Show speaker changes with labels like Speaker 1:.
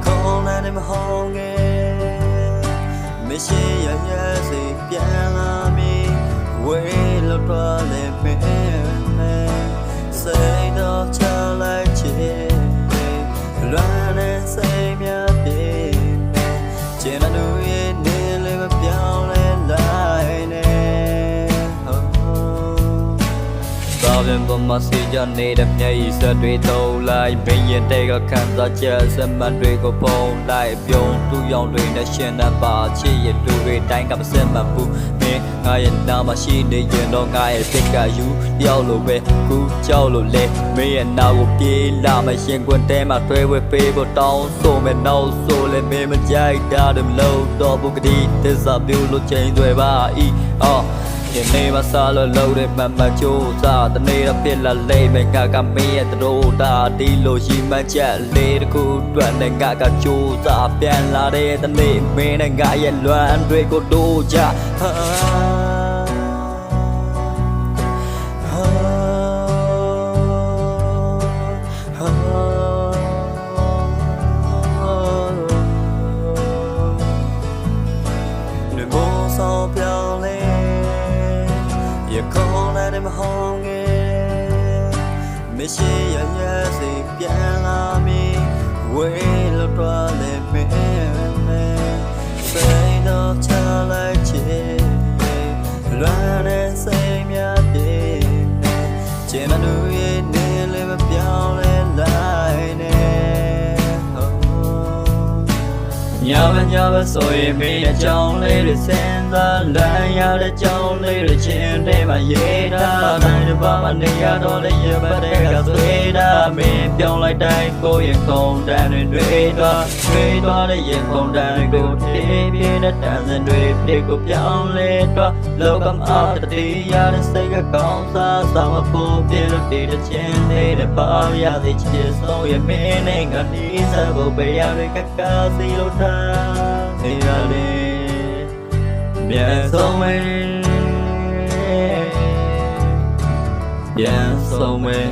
Speaker 1: 空来的红叶，没些呀呀谁变了命，为了多的妹妹，谁都叫来接，乱的谁面对，见了路也你来不表来呢。Problem ပေါ်မှာစေကြနေတဲ့မျက်ရည်စက်တွေသုံးလိုက်မင်းရင်တဲ့ကခံစားချက်စက်မှန်တွေကိုပုံလိုက်ပြုံးသူ့ရောင်တွေနဲ့ရှင်းတတ်ပါချစ်ရလူတွေတိုင်းကမစက်မှန်ဘူးမင်းငါရဲ့နာမရှိနေရင်တော့ငါရဲ့စိတ်ကယူတယောက်လိုပဲကူကြောက်လို့လဲမင်းရဲ့နာကိုပြေးလာမရှင်ခွန်းတဲမှာတွဲဝဲပေးဖို့တောင်းဆိုမယ်နောက်ဆိုလဲမင်းမကြိုက်တာတယ်မလို့တော့ဘူးကတိသစ္စာပြုလို့ချိန်တွေပါဤအော်ဒီနေ့မစားလို့လို့တဲ့မမချိုးစားတနေ့တော့ပြစ်လာလိမ့်မယ်ငါကမင်းရဲ့တို့တာဒီလိုရှိမှချက်လေးတစ်ခုအတွက်နဲ့ငါကချိုးစားပြန်လာတဲ့တနေ့မင်းနဲ့ငါရဲ့လွမ်းတွေကိုတို့ကြ夜空来的红叶，没些呀呀谁变了命，为了多的妹妹，谁都叫来接，乱的谁面对，见了路也你来不表来呢。nhớ rồi mi đã trong lấy được sen ra lại nhà đã trong lấy được trên đây mà dễ ra này được bao mà đi ra đó lấy giờ bắt đây cả suy ra mi trong lại đây cô yên không ra nên đuôi đó để yên không ra nên cô đi biết đã tràn dần đuôi để cô trong lên đó lâu cầm áo ta đi ra để xây các con xa sao mà cô biết được đi được trên đây để bao giờ thì chỉ sau giờ mi nên ngẩn đi ra bộ bây giờ để các ca sĩ lâu ta thì ra đi biển sông mê biển sông mê